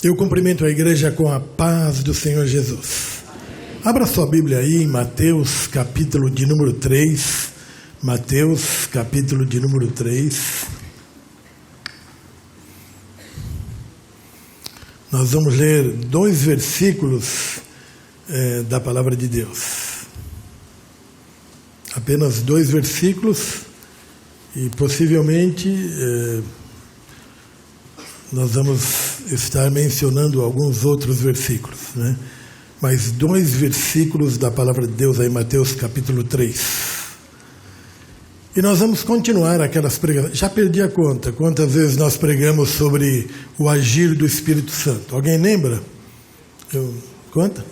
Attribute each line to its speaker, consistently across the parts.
Speaker 1: Eu cumprimento a igreja com a paz do Senhor Jesus. Abra sua Bíblia aí em Mateus, capítulo de número 3. Mateus, capítulo de número 3. Nós vamos ler 2 versículos da palavra de Deus. Apenas 2 versículos e possivelmente nós vamos estar mencionando alguns outros versículos, né? Mas 2 versículos da palavra de Deus aí, Mateus capítulo 3. E nós vamos continuar aquelas pregações. Já perdi a conta, quantas vezes nós pregamos sobre o agir do Espírito Santo. Alguém lembra? Conta?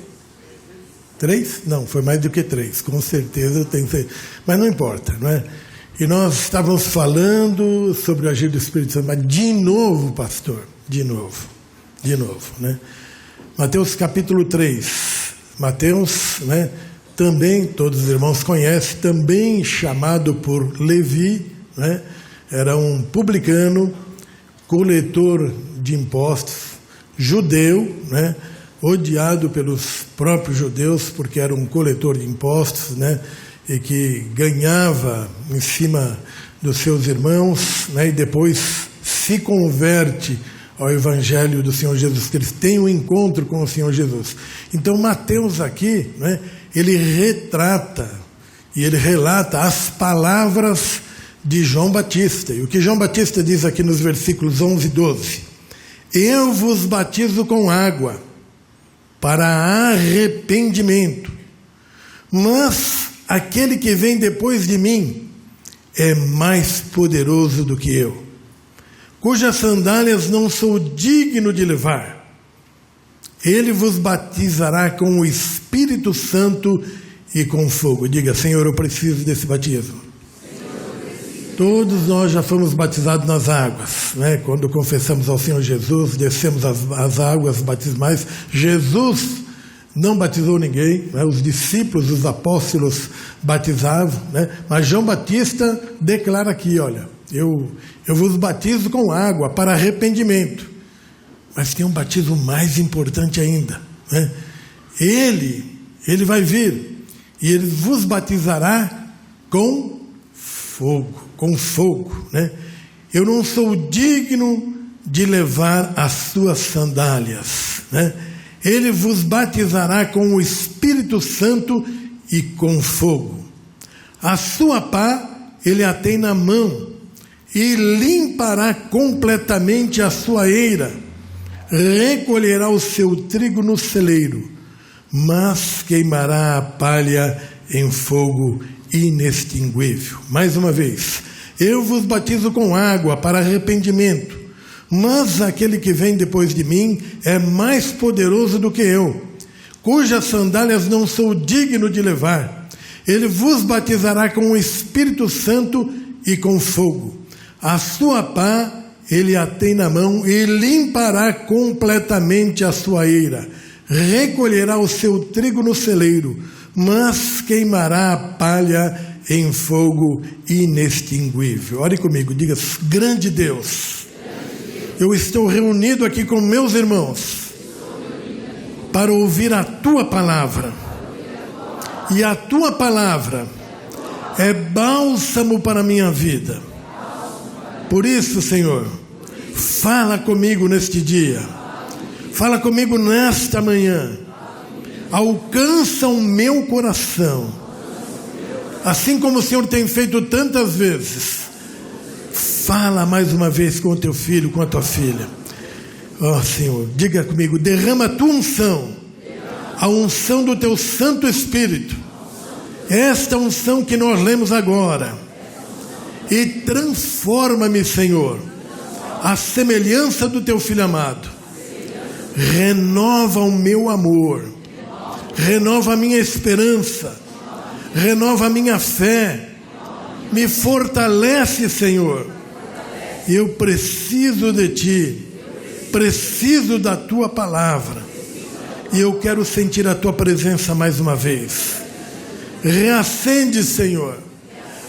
Speaker 1: 3? Não, foi mais do que 3, com certeza eu tenho certeza. Mas não importa, não é? E nós estávamos falando sobre o agir do Espírito Santo, mas de novo, pastor, de novo, né? Mateus capítulo 3, Mateus, né? Também, todos os irmãos conhecem, também chamado por Levi, né? Era um publicano, coletor de impostos, judeu, né? Odiado pelos próprios judeus, porque era um coletor de impostos, né? E que ganhava em cima dos seus irmãos, né? E depois se converte ao Evangelho do Senhor Jesus, que eles têm um encontro com o Senhor Jesus. Então Mateus aqui, né? Ele retrata e ele relata as palavras de João Batista. E o que João Batista diz aqui nos versículos 11 e 12: Eu vos batizo com água para arrependimento, mas aquele que vem depois de mim é mais poderoso do que eu, cujas sandálias não sou digno de levar. Ele vos batizará com o Espírito Santo e com fogo. Diga: Senhor, eu preciso desse batismo. Todos nós já fomos batizados nas águas, né? Quando confessamos ao Senhor Jesus, descemos as águas batismais. Jesus não batizou ninguém, né? Os discípulos, os apóstolos batizavam, né? Mas João Batista declara aqui: olha, eu vos batizo com água para arrependimento. Mas tem um batismo mais importante ainda, né? Ele vai vir e ele vos batizará com fogo, né? Eu não sou digno de levar as suas sandálias, né? Ele vos batizará com o Espírito Santo e com fogo. A sua pá ele a tem na mão e limpará completamente a sua eira. Recolherá o seu trigo no celeiro, mas queimará a palha em fogo inextinguível. Mais uma vez: eu vos batizo com água para arrependimento, mas aquele que vem depois de mim é mais poderoso do que eu, cujas sandálias não sou digno de levar. Ele vos batizará com o Espírito Santo e com fogo. A sua pá ele a tem na mão e limpará completamente a sua eira. Recolherá o seu trigo no celeiro, mas queimará a palha em fogo inextinguível. Ore comigo, diga: grande Deus, eu estou reunido aqui com meus irmãos para ouvir a Tua palavra. E a Tua palavra é bálsamo para a minha vida. Por isso, Senhor, fala comigo neste dia. Fala comigo nesta manhã. Alcança o meu coração. Assim como o Senhor tem feito tantas vezes. Fala mais uma vez com o teu filho, com a tua filha. Ó Senhor, diga comigo: derrama a tua unção, a unção do teu Santo Espírito, esta unção que nós lemos agora, e transforma-me, Senhor, à semelhança do teu Filho amado. Renova o meu amor, renova a minha esperança, renova a minha fé, me fortalece, Senhor. Eu preciso de Ti, preciso da Tua palavra, e eu quero sentir a Tua presença mais uma vez. Reacende, Senhor,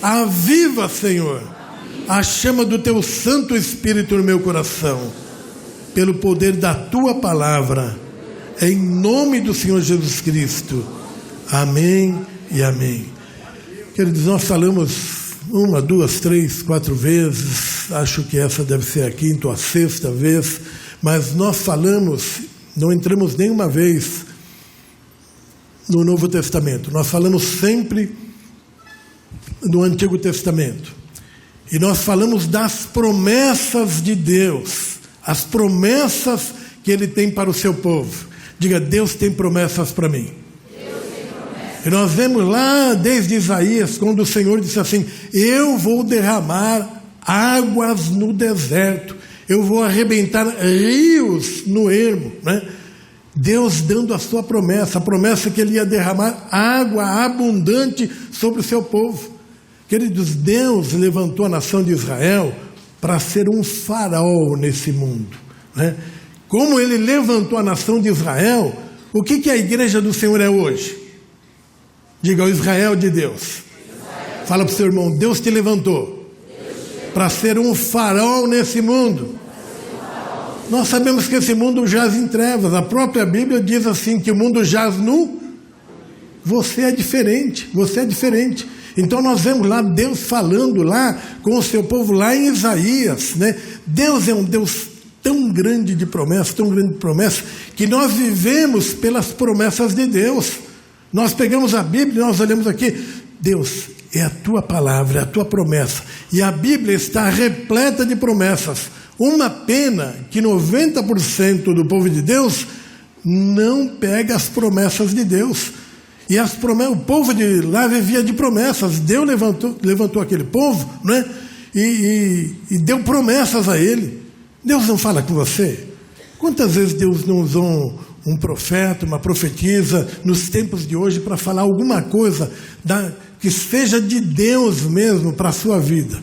Speaker 1: aviva, Senhor, a chama do Teu Santo Espírito no meu coração. pelo poder da tua palavra, em nome do Senhor Jesus Cristo. Amém e amém. Queridos, nós falamos 1, 2, 3, 4 vezes, acho que essa deve ser a 5ª ou a 6ª vez, mas nós falamos, não entramos nenhuma vez no Novo Testamento, nós falamos sempre no Antigo Testamento, e nós falamos das promessas de Deus, as promessas que Ele tem para o seu povo. Diga: Deus tem promessas para mim. E nós vemos lá desde Isaías, quando o Senhor disse assim: eu vou derramar águas no deserto, eu vou arrebentar rios no ermo, né? Deus dando a sua promessa, a promessa que Ele ia derramar água abundante sobre o seu povo. Queridos, Deus levantou a nação de Israel para ser um farol nesse mundo, né? Como Ele levantou a nação de Israel, o que a igreja do Senhor é hoje? Diga: o Israel de Deus. Fala para o seu irmão: Deus te levantou para ser um farol nesse mundo. Nós sabemos que esse mundo jaz em trevas. A própria Bíblia diz assim, que o mundo jaz nu. Você é diferente, você é diferente. Então nós vemos lá Deus falando lá com o seu povo lá em Isaías, né? Deus é um Deus tão grande de promessa, que nós vivemos pelas promessas de Deus. Nós pegamos a Bíblia e nós olhamos aqui: Deus, é a tua palavra, é a tua promessa. E a Bíblia está repleta de promessas. Uma pena que 90% do povo de Deus não pega as promessas de Deus. E o povo de lá vivia de promessas. Deus levantou aquele povo, né? E deu promessas a ele. Deus não fala com você? Quantas vezes Deus não usou um profeta, uma profetisa, nos tempos de hoje, para falar alguma coisa que seja de Deus mesmo para a sua vida?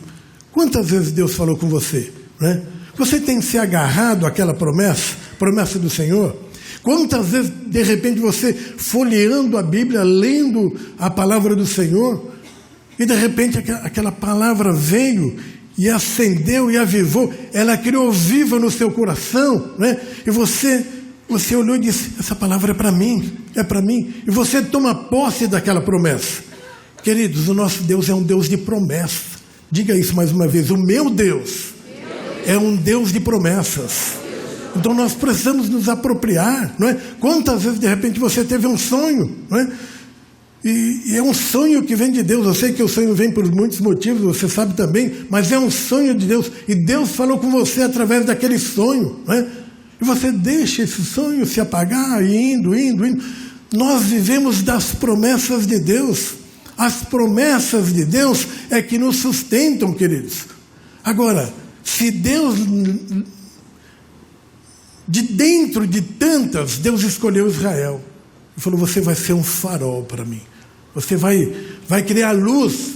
Speaker 1: Quantas vezes Deus falou com você, né? Você tem se agarrado àquela promessa do Senhor? Quantas vezes, de repente, você folheando a Bíblia, lendo a palavra do Senhor, e de repente aquela palavra veio e acendeu e avivou, ela criou viva no seu coração, né? E você olhou e disse: essa palavra é para mim, e você toma posse daquela promessa. Queridos, o nosso Deus é um Deus de promessa. Diga isso mais uma vez: o meu Deus é um Deus de promessas. Então nós precisamos nos apropriar, não é? Quantas vezes de repente você teve um sonho, não é? E é um sonho que vem de Deus. Eu sei que o sonho vem por muitos motivos, você sabe também, mas é um sonho de Deus, e Deus falou com você através daquele sonho, não é? E você deixa esse sonho se apagar, indo. Nós vivemos das promessas de Deus. As promessas de Deus é que nos sustentam, queridos. Agora, se Deus, de dentro de tantas, Deus escolheu Israel e falou: você vai ser um farol para mim. Você vai criar luz,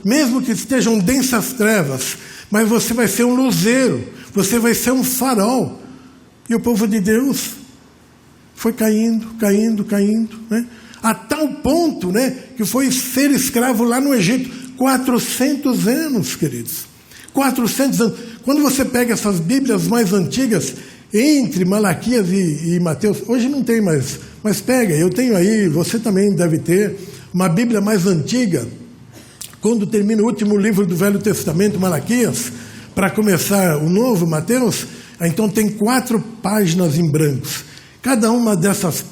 Speaker 1: mesmo que estejam densas trevas, mas você vai ser um luzeiro, você vai ser um farol. E o povo de Deus foi caindo, né? A tal ponto, né, que foi ser escravo lá no Egito, 400 anos, queridos. 400 anos. Quando você pega essas Bíblias mais antigas, entre Malaquias e Mateus, hoje não tem mais, mas pega, eu tenho aí, você também deve ter, uma Bíblia mais antiga, quando termina o último livro do Velho Testamento, Malaquias, para começar o novo, Mateus, então tem 4 páginas em brancos. Cada uma dessas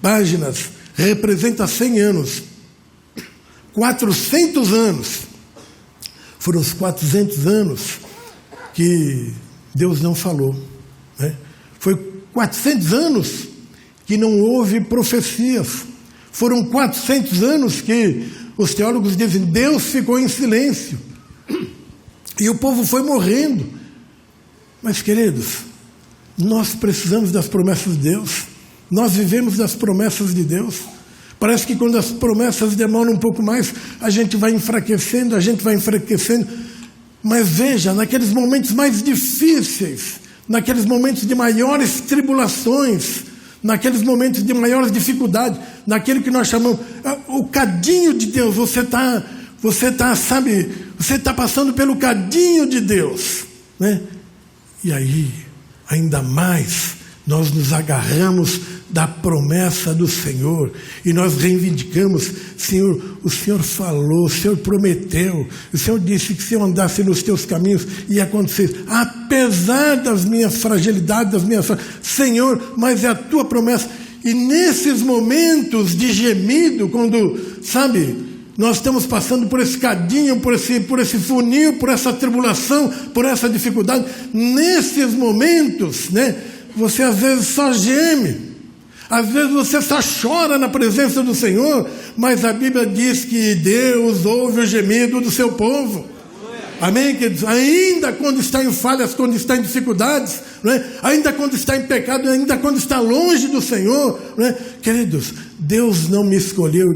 Speaker 1: páginas representa 100 anos. 400 anos. Foram os 400 anos que Deus não falou, né? Foi 400 anos que não houve profecias. Foram 400 anos que os teólogos dizem: Deus ficou em silêncio. E o povo foi morrendo. Mas, queridos, nós precisamos das promessas de Deus. Nós vivemos das promessas de Deus. Parece que quando as promessas demoram um pouco mais, a gente vai enfraquecendo. Mas veja, naqueles momentos mais difíceis, naqueles momentos de maiores tribulações, naqueles momentos de maiores dificuldades, naquele que nós chamamos o cadinho de Deus, você está passando pelo cadinho de Deus, né? E aí ainda mais nós nos agarramos da promessa do Senhor e nós reivindicamos: Senhor, o Senhor falou, o Senhor prometeu, o Senhor disse que se eu andasse nos teus caminhos ia acontecer, apesar das minhas fragilidades, Senhor, mas é a tua promessa. E nesses momentos de gemido, quando, nós estamos passando por esse cadinho, por esse funil, por essa tribulação, por essa dificuldade, nesses momentos, você às vezes só geme, às vezes você só chora na presença do Senhor, mas a Bíblia diz que Deus ouve o gemido do seu povo. Amém, queridos? Ainda quando está em falhas, quando está em dificuldades, ainda quando está em pecado, ainda quando está longe do Senhor, queridos, Deus não me escolheu,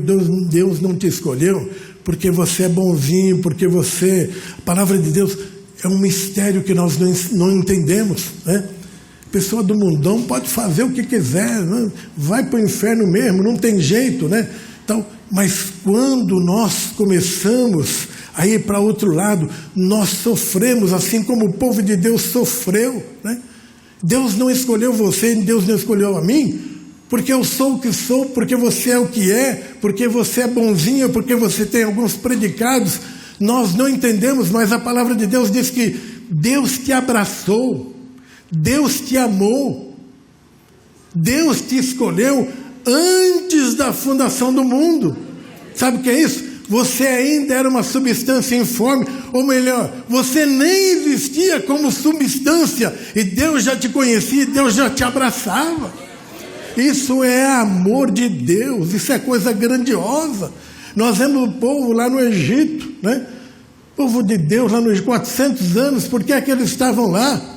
Speaker 1: Deus não te escolheu porque você é bonzinho, porque você... A palavra de Deus é um mistério que nós não entendemos, Pessoa do mundão pode fazer o que quiser, vai para o inferno mesmo, não tem jeito, Então, mas quando nós começamos a ir para outro lado, nós sofremos, assim como o povo de Deus sofreu, Deus não escolheu você, Deus não escolheu a mim, porque eu sou o que sou, porque você é o que é, porque você é bonzinho, porque você tem alguns predicados. Nós não entendemos, mas a palavra de Deus diz que Deus te abraçou, Deus te amou, Deus te escolheu antes da fundação do mundo. Sabe o que é isso? Você ainda era uma substância informe, ou melhor, você nem existia como substância, e Deus já te conhecia, Deus já te abraçava. Isso é amor de Deus, isso é coisa grandiosa. Nós vemos o povo lá no Egito, o povo de Deus lá no Egito, 400 anos, por que é que eles estavam lá?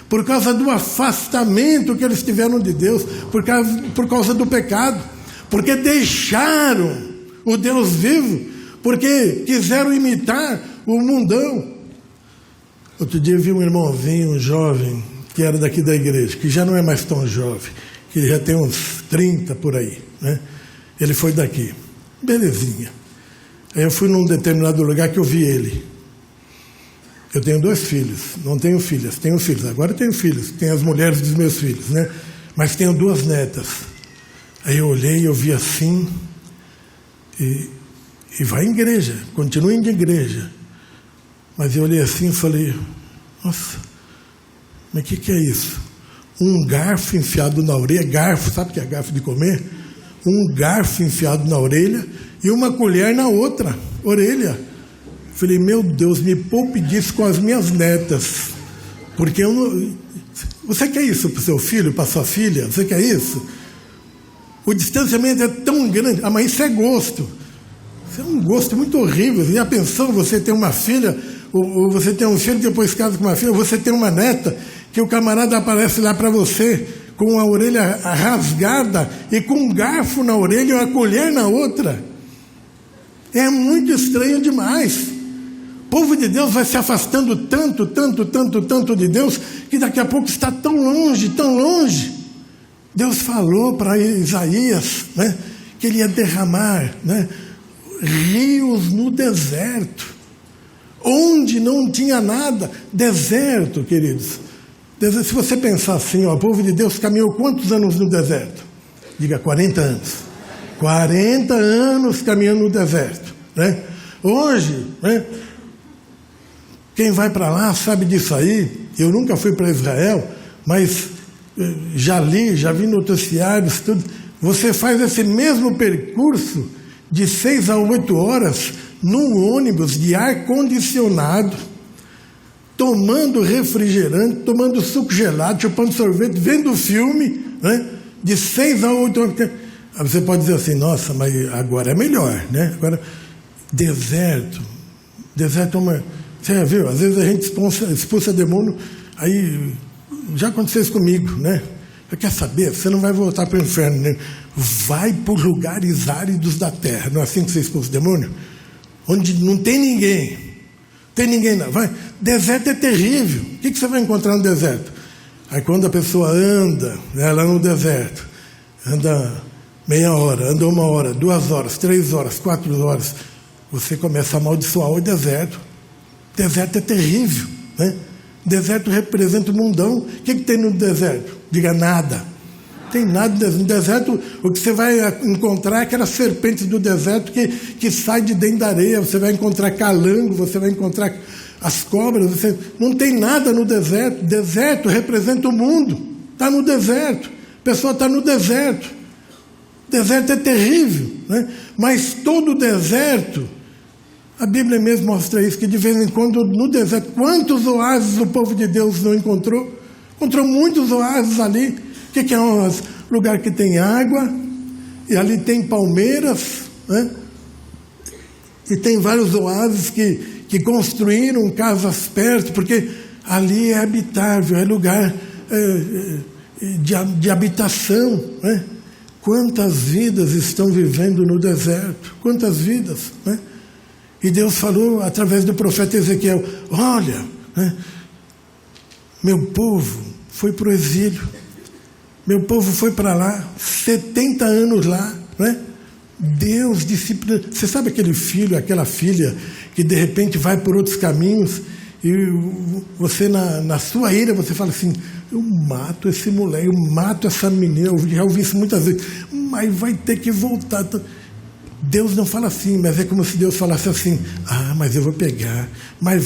Speaker 1: Por causa do afastamento que eles tiveram de Deus, por causa do pecado, porque deixaram o Deus vivo, porque quiseram imitar o mundão. Outro dia eu vi um irmãozinho, um jovem, que era daqui da igreja, que já não é mais tão jovem, que já tem uns 30 por aí, Ele foi daqui, belezinha. Aí eu fui num determinado lugar que eu vi ele. Eu tenho 2 filhos, não tenho filhas, tenho filhos, agora eu tenho filhos, tenho as mulheres dos meus filhos, Mas tenho 2 netas. Aí eu olhei, eu vi assim, e vai em igreja, continua indo em igreja. Mas eu olhei assim e falei: nossa, mas o que é isso? Um garfo enfiado na orelha, garfo, sabe o que é garfo de comer? Um garfo enfiado na orelha e uma colher na outra orelha. Falei: meu Deus, me poupe disso com as minhas netas, porque eu não... Você quer isso para o seu filho, para a sua filha? Você quer isso? O distanciamento é tão grande. Mas isso é gosto. Isso é um gosto muito horrível. Já pensou você ter uma filha, ou você ter um filho, depois casa com uma filha, ou você ter uma neta, que o camarada aparece lá para você com a orelha rasgada e com um garfo na orelha e uma colher na outra? É muito estranho demais. O povo de Deus vai se afastando tanto de Deus, que daqui a pouco está tão longe. Deus falou para Isaías, que ele ia derramar, rios no deserto, onde não tinha nada. Deserto, queridos. Se você pensar assim, o povo de Deus caminhou quantos anos no deserto? Diga: 40 anos. 40 anos caminhando no deserto, Hoje, quem vai para lá sabe disso aí. Eu nunca fui para Israel, mas já vi noticiários, tudo. Você faz esse mesmo percurso de 6 a 8 horas num ônibus de ar condicionado, tomando refrigerante, tomando suco gelado, chupando sorvete, vendo filme, de 6 a 8 horas. Você pode dizer assim: nossa, mas agora é melhor, Agora, deserto é uma... Você já viu? Às vezes a gente expulsa demônio, aí já aconteceu isso comigo, Você quer saber? Você não vai voltar para o inferno, Vai para os lugares áridos da terra. Não é assim que você expulsa o demônio? Onde não tem ninguém. Não. Vai. Deserto é terrível. O que você vai encontrar no deserto? Aí quando a pessoa anda, lá no deserto, anda meia hora, anda 1 hora, 2 horas, 3 horas, 4 horas, você começa a amaldiçoar o deserto. Deserto é terrível, Deserto representa o mundão. O que tem no deserto? Diga nada. Tem nada no deserto. O que você vai encontrar é aquelas serpentes do deserto que saem de dentro da areia. Você vai encontrar calango, você vai encontrar as cobras. Não tem nada no deserto. Deserto representa o mundo. Está no deserto. A pessoa está no deserto. Deserto é terrível, né? Mas todo deserto, a Bíblia mesmo mostra isso, que de vez em quando no deserto, quantos oásis o povo de Deus não encontrou? Encontrou muitos oásis ali. O que é um lugar que tem água, e ali tem palmeiras, né? E tem vários oásis que construíram casas perto, porque ali é habitável, é lugar de habitação, né? Quantas vidas estão vivendo no deserto? Quantas vidas, né? E Deus falou através do profeta Ezequiel: olha, né, meu povo foi para o exílio, meu povo foi para lá, 70 anos lá, né? Deus disciplina. Você sabe aquele filho, aquela filha que de repente vai por outros caminhos e você na sua ira você fala assim: eu mato esse moleque, eu mato essa menina. Eu já ouvi isso muitas vezes, mas vai ter que voltar. Deus não fala assim, mas é como se Deus falasse assim: ah, mas eu vou pegar, mas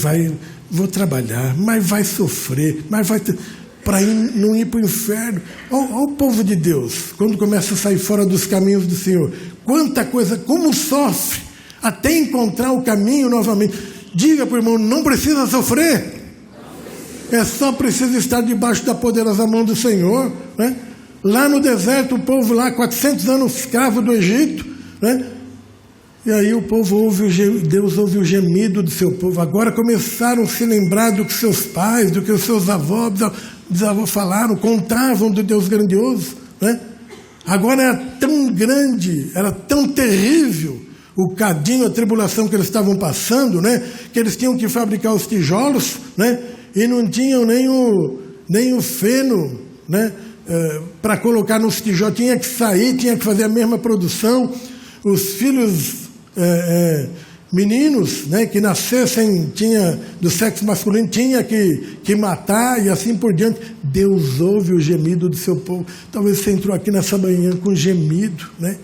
Speaker 1: vou trabalhar, mas vai sofrer, mas vai para não ir para o inferno. Olha o povo de Deus, quando começa a sair fora dos caminhos do Senhor, quanta coisa, como sofre, até encontrar o caminho novamente. Diga para o irmão: não precisa sofrer. É só preciso estar debaixo da poderosa mão do Senhor, né? Lá no deserto, o povo lá, 400 anos escravo do Egito, né? E aí o povo Deus ouve o gemido do seu povo. Agora começaram a se lembrar do que seus pais, do que os seus avós, bisavós falaram, contavam do Deus grandioso, né? Agora era tão grande, era tão terrível o cadinho, a tribulação que eles estavam passando, né? Que eles tinham que fabricar os tijolos, né? E não tinham nem o feno, né? Para colocar nos tijolos. Tinha que sair, tinha que fazer a mesma produção. Os filhos meninos, né, que nascessem do sexo masculino, tinha que matar e assim por diante. Deus ouve o gemido do seu povo. Talvez você entrou aqui nessa manhã com gemido, né?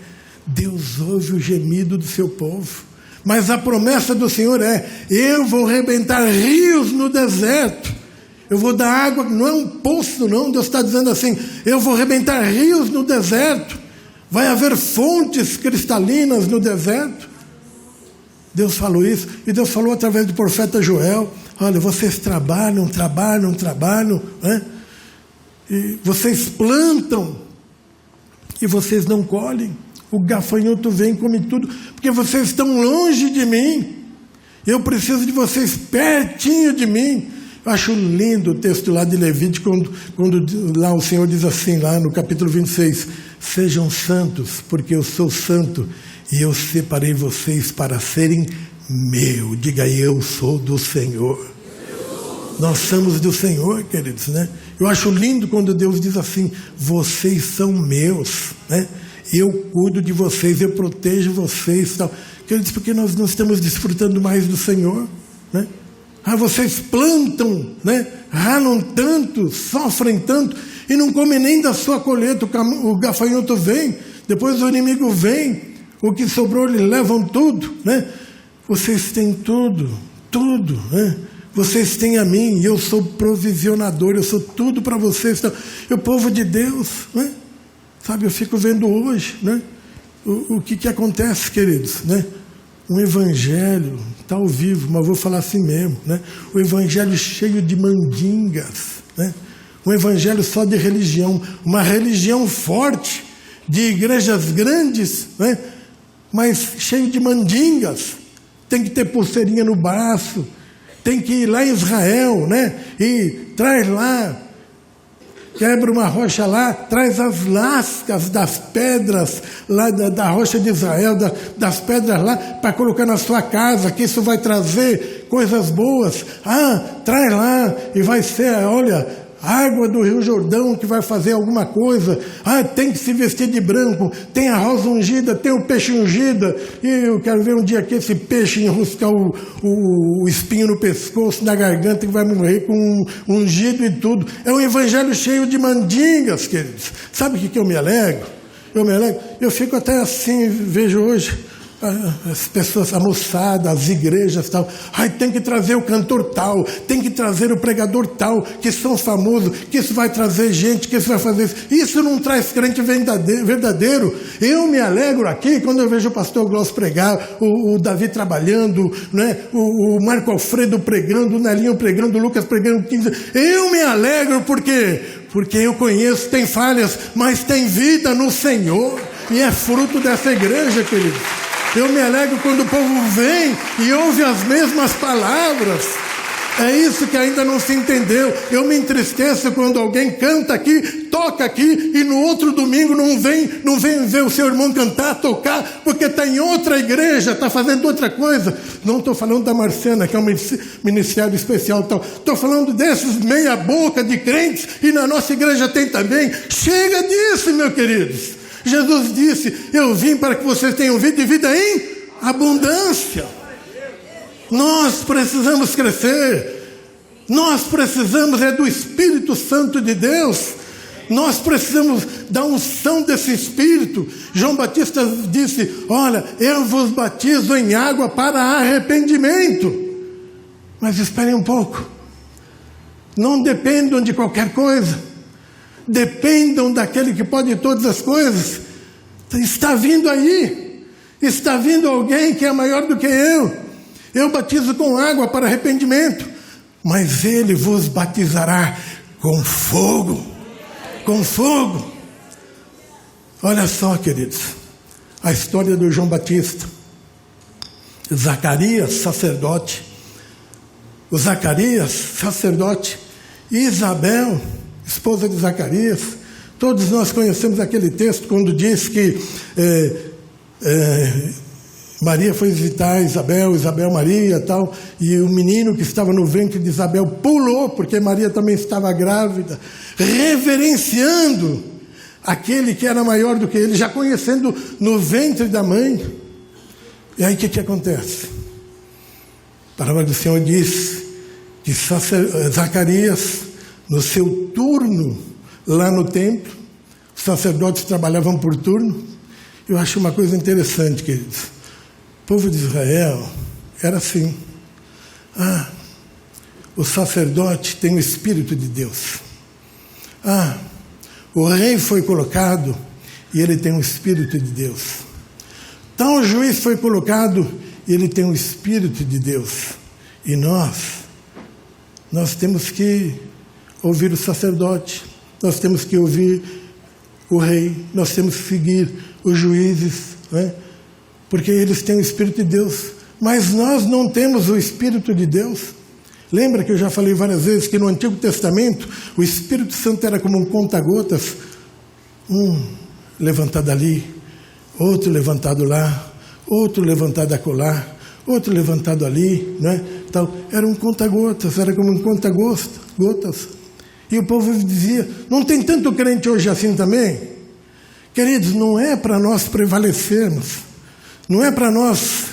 Speaker 1: Deus ouve o gemido do seu povo. Mas a promessa do Senhor é: eu vou arrebentar rios no deserto. Eu vou dar água, não é um poço não. Deus está dizendo assim: eu vou arrebentar rios no deserto. Vai haver fontes cristalinas no deserto. Deus falou isso. E Deus falou através do profeta Joel: olha, vocês trabalham, né? E vocês plantam e vocês não colhem. O gafanhoto vem e come tudo, porque vocês estão longe de mim. Eu preciso de vocês pertinho de mim. Eu acho lindo o texto lá de Levítico, quando lá o Senhor diz assim, lá no capítulo 26, sejam santos, porque eu sou santo, e eu separei vocês para serem meu. Diga aí: eu sou do Senhor. Nós somos do Senhor, queridos, né? Eu acho lindo quando Deus diz assim: vocês são meus, né? Eu cuido de vocês, eu protejo vocês, tal. Queridos, porque nós não estamos desfrutando mais do Senhor, né? Ah, vocês plantam, né? Ralam tanto, sofrem tanto e não comem nem da sua colheita. O gafanhoto vem, depois o inimigo vem, o que sobrou eles levam tudo, né? Vocês têm tudo, né? Vocês têm a mim, e eu sou provisionador, eu sou tudo para vocês. Então, e o povo de Deus, né? Sabe, eu fico vendo hoje, né? O que acontece, queridos, né? Um evangelho, está ao vivo, mas vou falar assim mesmo, né? O evangelho cheio de mandingas, né? Um evangelho só de religião, uma religião forte, de igrejas grandes, né? Mas cheio de mandingas. Tem que ter pulseirinha no braço, tem que ir lá em Israel, né? E traz lá, quebra uma rocha lá, traz as lascas das pedras lá da rocha de Israel, das pedras lá, para colocar na sua casa, que isso vai trazer coisas boas. Ah, traz lá e vai ser, olha, água do Rio Jordão que vai fazer alguma coisa. Tem que se vestir de branco, tem a rosa ungida, tem o peixe ungido. E eu quero ver um dia que esse peixe enroscar o espinho no pescoço, na garganta, que vai morrer com ungido e tudo. É um evangelho cheio de mandingas, queridos. Sabe o que eu me alegro? Eu fico até assim, vejo hoje as pessoas, a moçada, as igrejas tal. Tem que trazer o cantor tal, tem que trazer o pregador tal, que são famosos, que isso vai trazer gente, que isso vai fazer isso. Isso não traz crente verdadeiro. Eu me alegro aqui quando eu vejo o pastor Glaucio pregar, o Davi trabalhando, né? o Marco Alfredo pregando, o Nelinho pregando, o Lucas pregando. Eu me alegro porque eu conheço, tem falhas, mas tem vida no Senhor. E é fruto dessa igreja, querido. Eu me alegro quando o povo vem e ouve as mesmas palavras. É isso que ainda não se entendeu. Eu me entristeço quando alguém canta aqui, toca aqui, e no outro domingo não vem ver o seu irmão cantar, tocar, porque está em outra igreja, está fazendo outra coisa. Não estou falando da Marciana, que é um ministério especial e tal. Estou falando desses meia boca de crentes, e na nossa igreja tem também. Chega disso, meus queridos. Jesus disse: eu vim para que vocês tenham vida e vida em abundância. Nós precisamos crescer. Nós precisamos do Espírito Santo de Deus. Nós precisamos da unção desse Espírito. João Batista disse: olha, eu vos batizo em água para arrependimento. Mas esperem um pouco. Não dependam de qualquer coisa. Dependam daquele que pode todas as coisas. Está vindo aí. Está vindo alguém que é maior do que eu. Eu batizo com água para arrependimento, mas ele vos batizará com fogo. Com fogo. Olha só, queridos, a história do João Batista. Zacarias, sacerdote. O Zacarias, sacerdote. E Isabel, esposa de Zacarias. Todos nós conhecemos aquele texto quando diz que Maria foi visitar Isabel Maria tal, e o menino que estava no ventre de Isabel pulou, porque Maria também estava grávida, reverenciando aquele que era maior do que ele, já conhecendo no ventre da mãe. E aí o que acontece? A palavra do Senhor diz que Zacarias, no seu turno lá no templo, os sacerdotes trabalhavam por turno. Eu acho uma coisa interessante, queridos. O povo de Israel era assim. O sacerdote tem o Espírito de Deus. O rei foi colocado e ele tem o Espírito de Deus. Então o juiz foi colocado e ele tem o Espírito de Deus. E nós temos que ouvir o sacerdote, nós temos que ouvir o rei, nós temos que seguir os juízes, né? Porque eles têm o Espírito de Deus, mas nós não temos o Espírito de Deus. Lembra que eu já falei várias vezes que no Antigo Testamento o Espírito Santo era como um conta-gotas, um levantado ali, outro levantado lá, outro levantado acolá, outro levantado ali, né? Então, era um conta-gotas, era como um conta-gotas. E o povo dizia: não tem tanto crente hoje assim também? Queridos, não é para nós prevalecermos, não é para nós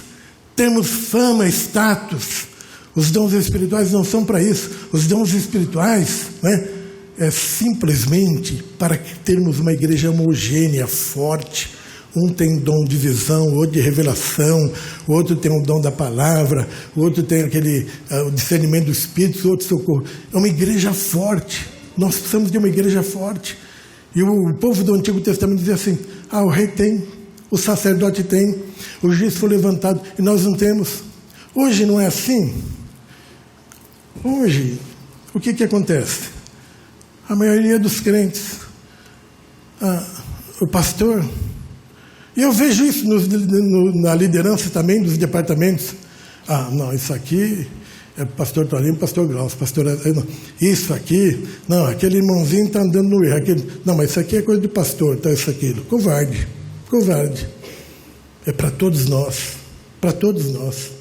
Speaker 1: termos fama, status. Os dons espirituais não são para isso. Os dons espirituais, né, é simplesmente para termos uma igreja homogênea, forte. Um tem dom de visão, outro de revelação, outro tem o dom da palavra, outro tem o discernimento do Espírito, outro socorro. É uma igreja forte. Nós precisamos de uma igreja forte. E o povo do Antigo Testamento dizia assim: o rei tem, o sacerdote tem, o juiz foi levantado, e nós não temos. Hoje não é assim. Hoje, o que acontece? A maioria dos crentes, o pastor, e eu vejo isso na liderança também dos departamentos. Não, isso aqui é pastor Torinho, pastor Glaucio, pastor... Não, isso aqui, não, aquele irmãozinho está andando no erro. Não, mas isso aqui é coisa de pastor, então isso, aquilo. Covarde. É para todos nós. Para todos nós.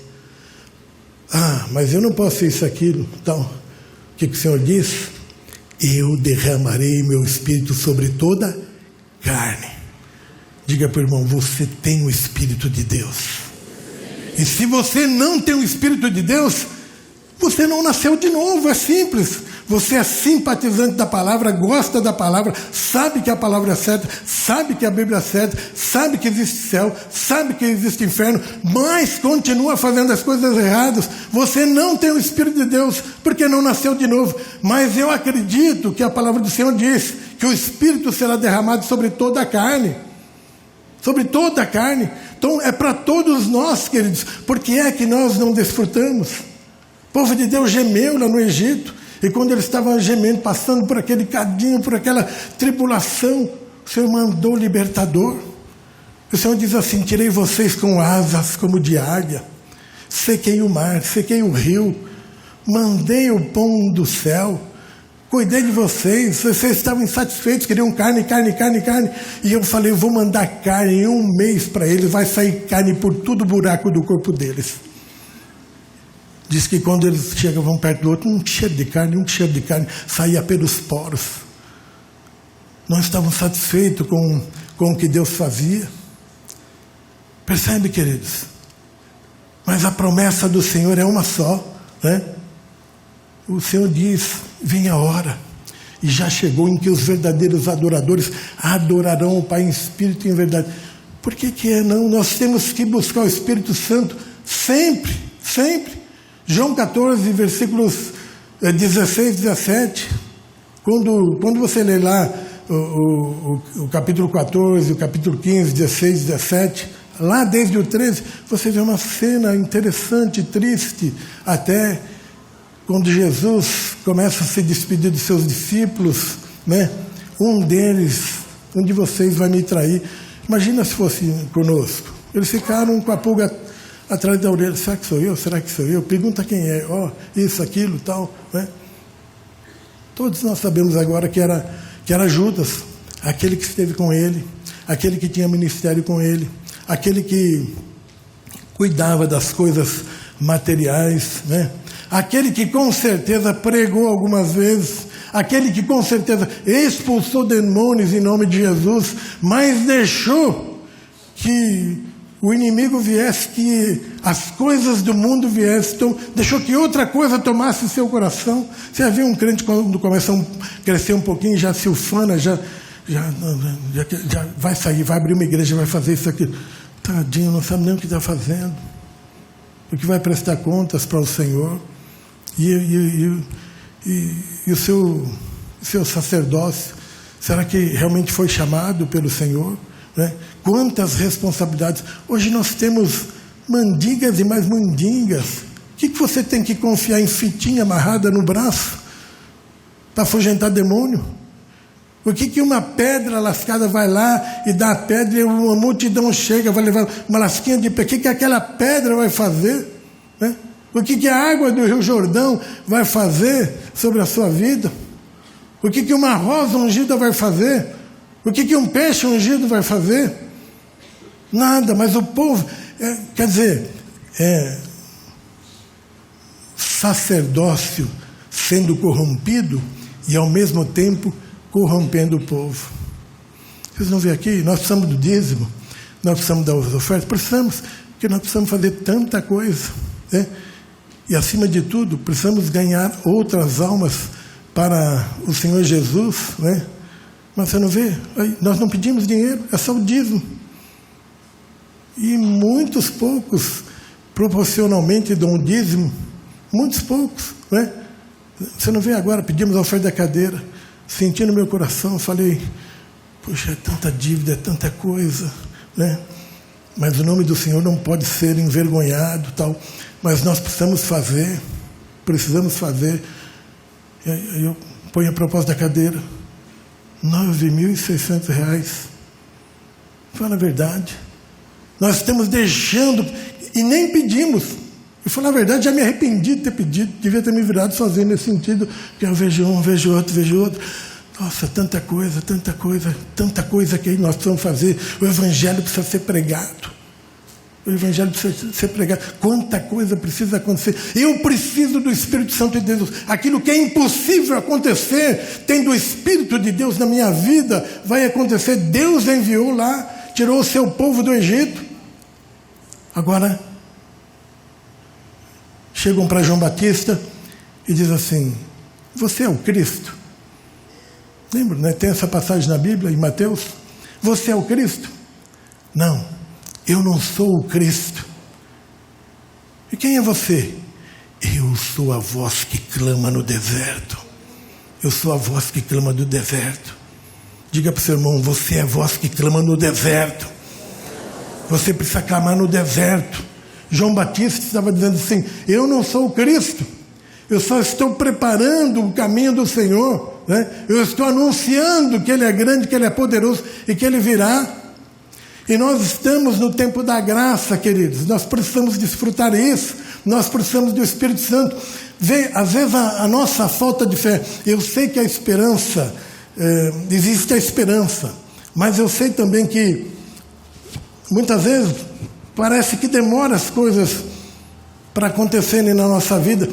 Speaker 1: Mas eu não posso ser isso, aquilo. Então, o que o Senhor diz? eu derramarei meu Espírito sobre toda carne. Diga para o irmão, você tem o Espírito de Deus. E se você não tem o Espírito de Deus, você não nasceu de novo, é simples. Você é simpatizante da palavra, gosta da palavra, sabe que a palavra é certa, sabe que a Bíblia é certa, sabe que existe céu, sabe que existe inferno, mas continua fazendo as coisas erradas. Você não tem o Espírito de Deus, porque não nasceu de novo. Mas eu acredito que a palavra do Senhor diz que o Espírito será derramado sobre toda a carne. Sobre toda a carne. Então é para todos nós, queridos. Por que é que nós não desfrutamos? O povo de Deus gemeu lá no Egito. E quando eles estavam gemendo, passando por aquele cadinho, por aquela tribulação, o Senhor mandou o libertador. O Senhor diz assim: tirei vocês com asas como de águia, sequei o mar, sequei o rio, mandei o pão do céu, cuidei de vocês estavam insatisfeitos, queriam carne, e eu falei, eu vou mandar carne em 1 mês para eles, vai sair carne por todo o buraco do corpo deles. Diz que quando eles chegavam perto do outro, um cheiro de carne, saía pelos poros. Não estavam satisfeitos com o que Deus fazia. Percebe, queridos? Mas a promessa do Senhor é uma só, né? O Senhor diz, vem a hora, e já chegou, em que os verdadeiros adoradores adorarão o Pai em espírito e em verdade. Por que é não? Nós temos que buscar o Espírito Santo sempre, sempre. João 14, versículos 16 e 17, quando você lê lá o capítulo 14, o capítulo 15, 16, 17, lá desde o 13, você vê uma cena interessante, triste, até quando Jesus começa a se despedir dos seus discípulos, né? Um de vocês vai me trair. Imagina se fosse conosco. Eles ficaram com a pulga atrás da orelha. Será que sou eu? Será que sou eu? Pergunta quem é. Isso, aquilo, tal, né? Todos nós sabemos agora que era Judas, aquele que esteve com ele, aquele que tinha ministério com ele, aquele que cuidava das coisas materiais, né? Aquele que com certeza pregou algumas vezes, aquele que com certeza expulsou demônios em nome de Jesus, mas deixou que o inimigo viesse, que as coisas do mundo viessem, então, deixou que outra coisa tomasse seu coração. Você já viu um crente quando começa a crescer um pouquinho, já se ufana, já vai sair, vai abrir uma igreja, vai fazer isso aqui. Tadinho, não sabe nem o que está fazendo. Porque vai prestar contas para o Senhor. E o seu sacerdócio, será que realmente foi chamado pelo Senhor? Né? Quantas responsabilidades. Hoje nós temos mandigas e mais mandingas. O que você tem que confiar em fitinha amarrada no braço para afugentar demônio? O que uma pedra lascada vai lá e dá a pedra e uma multidão chega, vai levar uma lasquinha de pé? O que aquela pedra vai fazer? Né? O que a água do Rio Jordão vai fazer sobre a sua vida? O que uma rosa ungida vai fazer? O que um peixe ungido vai fazer? Nada, mas o povo, quer dizer, sacerdócio sendo corrompido e ao mesmo tempo corrompendo o povo. Vocês não veem aqui? Nós precisamos do dízimo, nós precisamos das ofertas, porque nós precisamos fazer tanta coisa, né? E acima de tudo, precisamos ganhar outras almas para o Senhor Jesus, né? Mas você não vê? Nós não pedimos dinheiro, é só o dízimo. E muitos poucos, proporcionalmente, dão o dízimo. Muitos poucos, né? Você não vê agora, pedimos a oferta da cadeira. Senti no meu coração, falei, poxa, é tanta dívida, é tanta coisa, né? Mas o nome do Senhor não pode ser envergonhado, tal. Mas nós precisamos fazer. Eu ponho a proposta da cadeira. R$9.600. Fala a verdade. Nós estamos deixando e nem pedimos. Eu falo a verdade, já me arrependi de ter pedido, devia ter me virado sozinho nesse sentido, porque eu vejo um, vejo outro. Nossa, tanta coisa que nós precisamos fazer. O evangelho precisa ser pregado. O Evangelho precisa ser pregado. Quanta coisa precisa acontecer. Eu preciso do Espírito Santo de Deus. Aquilo que é impossível acontecer, tendo o Espírito de Deus na minha vida, vai acontecer. Deus enviou lá, tirou o seu povo do Egito. Agora, chegam para João Batista e dizem assim: você é o Cristo? Lembra, né? Tem essa passagem na Bíblia, em Mateus. Você é o Cristo? Não, eu não sou o Cristo. E quem é você? Eu sou a voz que clama no deserto. Eu sou a voz que clama no deserto. Diga para o seu irmão: você é a voz que clama no deserto. Você precisa clamar no deserto. João Batista estava dizendo assim: eu não sou o Cristo, eu só estou preparando o caminho do Senhor, né? Eu estou anunciando que Ele é grande, que Ele é poderoso e que Ele virá. E nós estamos no tempo da graça, queridos. Nós precisamos desfrutar isso. Nós precisamos do Espírito Santo. Às vezes a nossa falta de fé. Eu sei que a esperança, existe a esperança, mas eu sei também que muitas vezes parece que demora as coisas para acontecerem na nossa vida.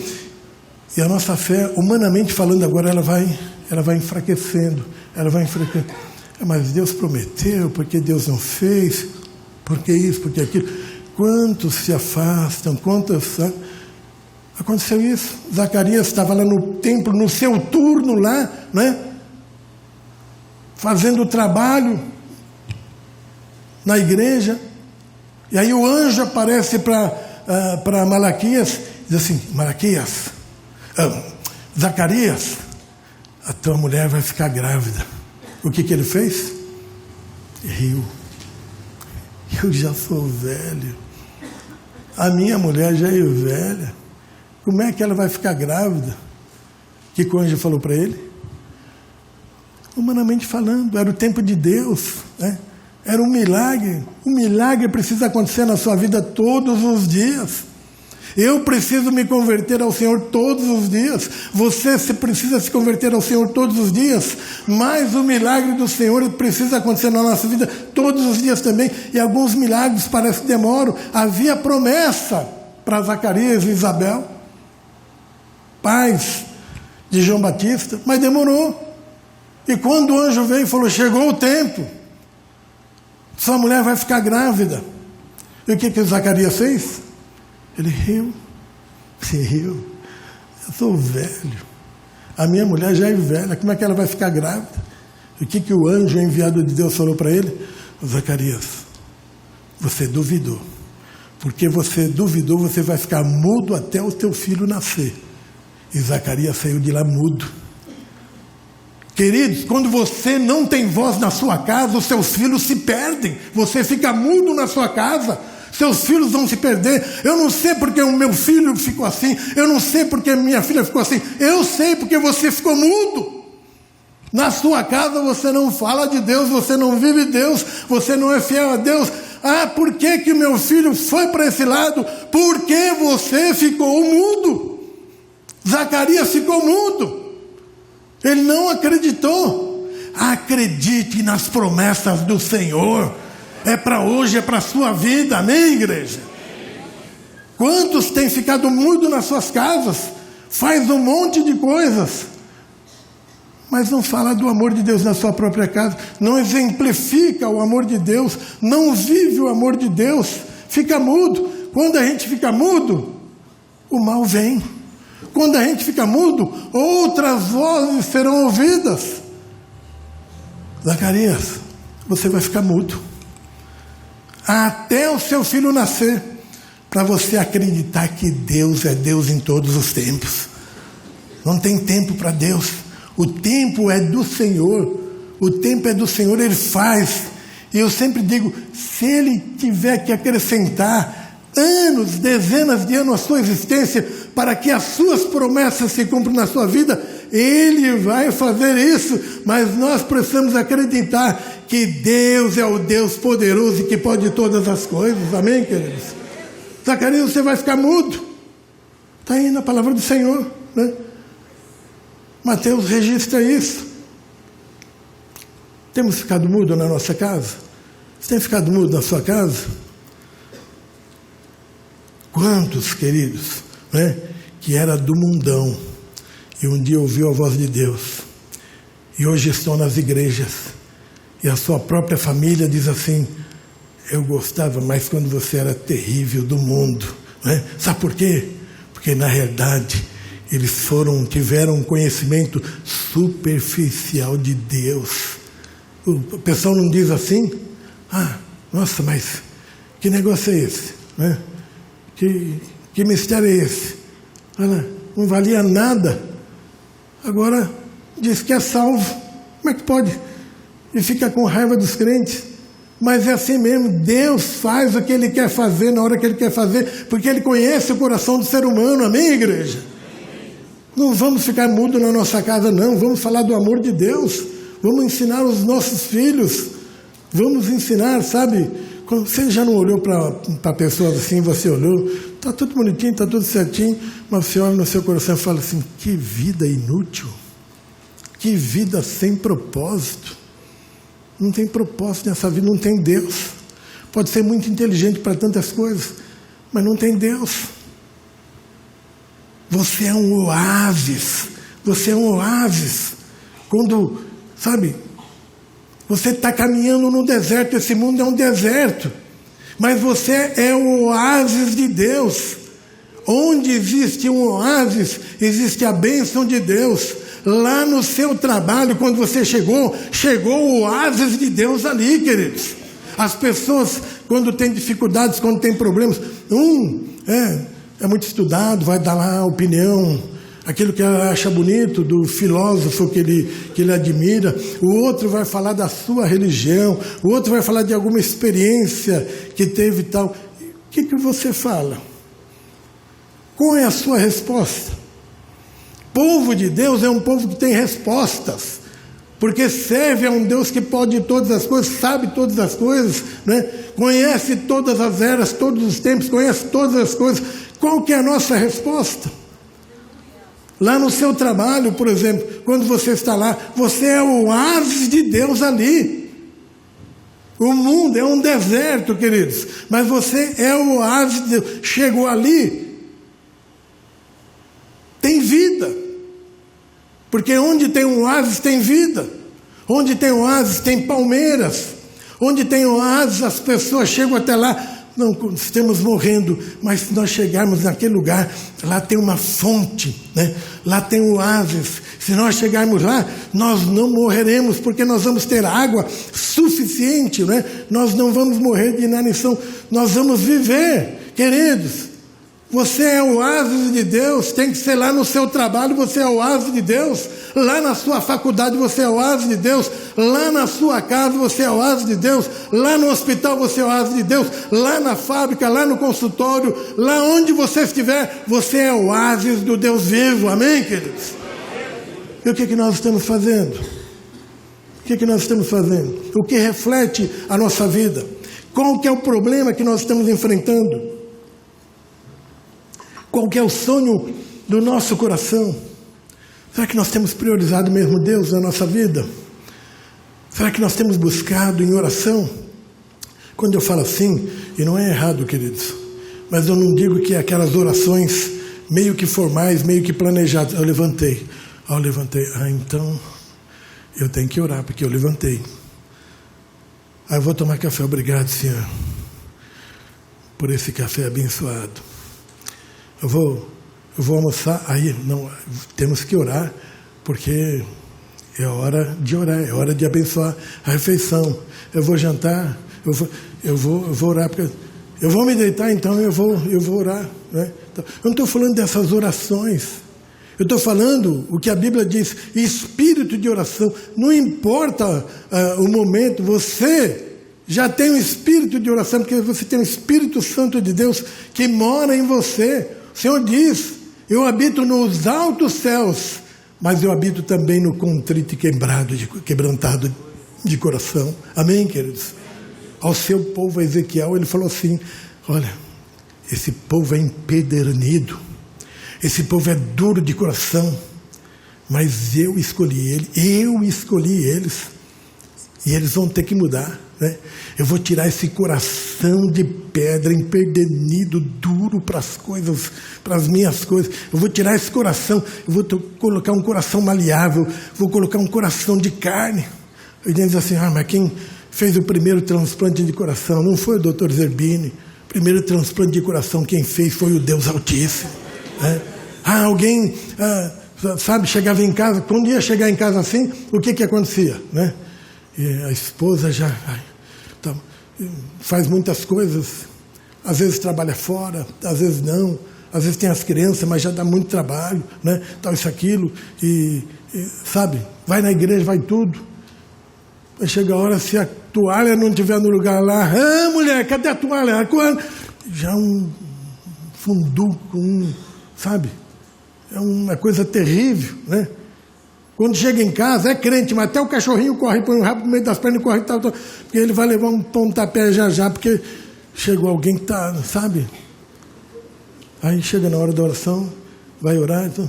Speaker 1: E a nossa fé, humanamente falando agora, ela vai enfraquecendo. Ela vai enfraquecendo. Mas Deus prometeu, porque Deus não fez, porque isso, porque aquilo. Quantos se afastam, quantos... Aconteceu isso. Zacarias estava lá no templo, no seu turno lá, né? Fazendo o trabalho na igreja. E aí o anjo aparece para Malaquias, diz assim: Malaquias, Zacarias, a tua mulher vai ficar grávida. O que ele fez? Riu. Eu já sou velho. A minha mulher já é velha. Como é que ela vai ficar grávida? O que o anjo falou para ele? Humanamente falando, era o tempo de Deus, né? Era um milagre. Um milagre precisa acontecer na sua vida todos os dias. Eu preciso me converter ao Senhor todos os dias. Você precisa se converter ao Senhor todos os dias. Mas o milagre do Senhor precisa acontecer na nossa vida todos os dias também. E alguns milagres parece que demoram. Havia promessa para Zacarias e Isabel, pais de João Batista, mas demorou. E quando o anjo veio e falou: chegou o tempo, sua mulher vai ficar grávida. E o que Zacarias fez? Ele riu. Eu sou velho. A minha mulher já é velha. Como é que ela vai ficar grávida? E o que o anjo enviado de Deus falou para ele? Zacarias, você duvidou. Porque você duvidou, você vai ficar mudo até o teu filho nascer. E Zacarias saiu de lá mudo. Queridos, quando você não tem voz na sua casa, os seus filhos se perdem. Você fica mudo na sua casa, seus filhos vão se perder. Eu não sei porque o meu filho ficou assim. Eu não sei porque minha filha ficou assim. Eu sei porque você ficou mudo. Na sua casa você não fala de Deus, você não vive Deus, você não é fiel a Deus. Ah, por que o meu filho foi para esse lado? Porque você ficou mudo. Zacarias ficou mudo. Ele não acreditou. Acredite nas promessas do Senhor. É para hoje, é para a sua vida, amém, igreja? Quantos têm ficado mudo nas suas casas? Faz um monte de coisas, mas não fala do amor de Deus na sua própria casa, não exemplifica o amor de Deus, não vive o amor de Deus, fica mudo. Quando a gente fica mudo, o mal vem. Quando a gente fica mudo, outras vozes serão ouvidas. Zacarias, você vai ficar mudo até o seu filho nascer, para você acreditar que Deus é Deus em todos os tempos. Não tem tempo para Deus. O tempo é do Senhor. O tempo é do Senhor, Ele faz. E eu sempre digo, se Ele tiver que acrescentar anos, dezenas de anos à sua existência, para que as suas promessas se cumpram na sua vida, Ele vai fazer isso. Mas nós precisamos acreditar que Deus é o Deus poderoso e que pode todas as coisas. Amém, queridos? Zacarias, você vai ficar mudo. Está aí na palavra do Senhor, né? Mateus registra isso. Temos ficado mudo na nossa casa? Você tem ficado mudo na sua casa? Quantos, queridos, né, que era do mundão e um dia ouviu a voz de Deus e hoje estão nas igrejas e a sua própria família diz assim: eu gostava mais quando você era terrível do mundo, né? Sabe por quê? Porque na realidade eles tiveram um conhecimento superficial de Deus. O pessoal não diz assim: ah, nossa, mas que negócio é esse, né? Que mistério é esse? Olha, não valia nada, agora diz que é salvo. Como é que pode? E fica com raiva dos crentes. Mas é assim mesmo, Deus faz o que Ele quer fazer na hora que Ele quer fazer, porque Ele conhece o coração do ser humano, amém, igreja? Não vamos ficar mudos na nossa casa, não, vamos falar do amor de Deus, vamos ensinar os nossos filhos, vamos ensinar, sabe? Quando você já não olhou para pessoas assim, você olhou, está tudo bonitinho, está tudo certinho, mas você olha no seu coração e fala assim: que vida inútil, que vida sem propósito. Não tem propósito nessa vida, não tem Deus. Pode ser muito inteligente para tantas coisas, mas não tem Deus. Você é um oásis. Você é um oásis. Quando, sabe, você está caminhando no deserto, esse mundo é um deserto, mas você é o oásis de Deus. Onde existe um oásis, existe a bênção de Deus. Lá no seu trabalho, quando você chegou o oásis de Deus ali, queridos. As pessoas, quando tem dificuldades, quando tem problemas, é muito estudado, vai dar lá a opinião, aquilo que ela acha bonito do filósofo que ele admira. O outro vai falar da sua religião, o outro vai falar de alguma experiência que teve e tal. O que você fala? Qual é a sua resposta? O povo de Deus é um povo que tem respostas, porque serve a um Deus que pode todas as coisas, sabe todas as coisas, né? Conhece todas as eras, todos os tempos, conhece todas as coisas. Qual que é a nossa resposta? Lá no seu trabalho, por exemplo, quando você está lá, você é o oásis de Deus ali. O mundo é um deserto, queridos, mas você é o oásis de Deus. Chegou ali, tem vida. Porque onde tem um oásis tem vida. Onde tem um oásis tem palmeiras. Onde tem um oásis as pessoas chegam até lá. Não estamos morrendo, mas se nós chegarmos naquele lugar, lá tem uma fonte, né? Lá tem um oásis. Se nós chegarmos lá, nós não morreremos, porque nós vamos ter água suficiente, né? Nós não vamos morrer de inanição, nós vamos viver, queridos. Você é o oásis de Deus, tem que ser lá no seu trabalho, você é o oásis de Deus, lá na sua faculdade você é o oásis de Deus, lá na sua casa você é o oásis de Deus, lá no hospital você é o oásis de Deus, lá na fábrica, lá no consultório, lá onde você estiver, você é o oásis do Deus vivo, amém, queridos? E o que nós estamos fazendo? O que nós estamos fazendo? O que reflete a nossa vida? Qual que é o problema que nós estamos enfrentando? Qual que é o sonho do nosso coração? Será que nós temos priorizado mesmo Deus na nossa vida? Será que nós temos buscado em oração? Quando eu falo assim, e não é errado, queridos, mas eu não digo que aquelas orações meio que formais, meio que planejadas. Eu levantei, então eu tenho que orar, porque eu levantei. Eu vou tomar café, obrigado, Senhor, por esse café abençoado. Eu vou almoçar, aí não, temos que orar, porque é hora de orar, é hora de abençoar a refeição. Eu vou jantar, eu vou orar, porque eu vou me deitar, então eu vou orar, né? Então, eu não estou falando dessas orações, eu estou falando o que a Bíblia diz, espírito de oração. Não importa o momento, você já tem um espírito de oração, porque você tem o Espírito Santo de Deus que mora em você. O Senhor diz: eu habito nos altos céus, mas eu habito também no contrito e quebrantado de coração. Amém, queridos? Ao seu povo Ezequiel, ele falou assim: olha, esse povo é empedernido, esse povo é duro de coração, mas eu escolhi eles, E eles vão ter que mudar, né? Eu vou tirar esse coração de pedra, empedernido, duro para as coisas, para as minhas coisas. Eu vou tirar esse coração, eu vou colocar um coração maleável, vou colocar um coração de carne. E diz assim, mas quem fez o primeiro transplante de coração não foi o Dr. Zerbini. O primeiro transplante de coração quem fez foi o Deus Altíssimo, né? Alguém, sabe, chegava em casa, quando ia chegar em casa assim, o que acontecia, né? E a esposa já faz muitas coisas, às vezes trabalha fora, às vezes não, às vezes tem as crianças, mas já dá muito trabalho, né? Tal, isso, aquilo, e sabe, vai na igreja, vai tudo. Aí chega a hora, se a toalha não estiver no lugar lá, mulher, cadê a toalha? Já um funduco, sabe? É uma coisa terrível, né? Quando chega em casa, é crente, mas até o cachorrinho corre, põe o rabo no meio das pernas e corre, tal, porque ele vai levar um pontapé já, porque chegou alguém que está, sabe? Aí chega na hora da oração, vai orar, então,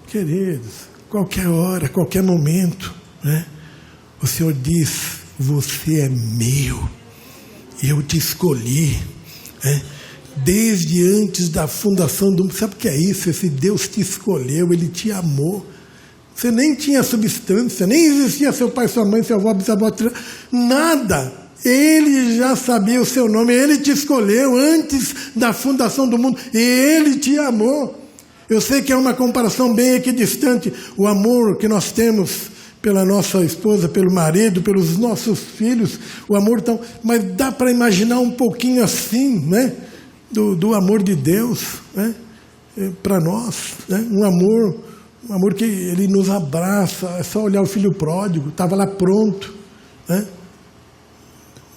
Speaker 1: queridos, qualquer hora, qualquer momento, né? O Senhor diz, você é meu, eu te escolhi, né? Desde antes da fundação do mundo. Sabe o que é isso? Esse Deus te escolheu, Ele te amou. Você nem tinha substância, nem existia seu pai, sua mãe, seu avô, bisavó, nada. Ele já sabia o seu nome, Ele te escolheu antes da fundação do mundo, e Ele te amou. Eu sei que é uma comparação bem equidistante, o amor que nós temos pela nossa esposa, pelo marido, pelos nossos filhos, o amor tão... Mas dá para imaginar um pouquinho assim, né? Do amor de Deus, né? Para nós, né? Um amor que Ele nos abraça. É só olhar o filho pródigo, estava lá pronto, né?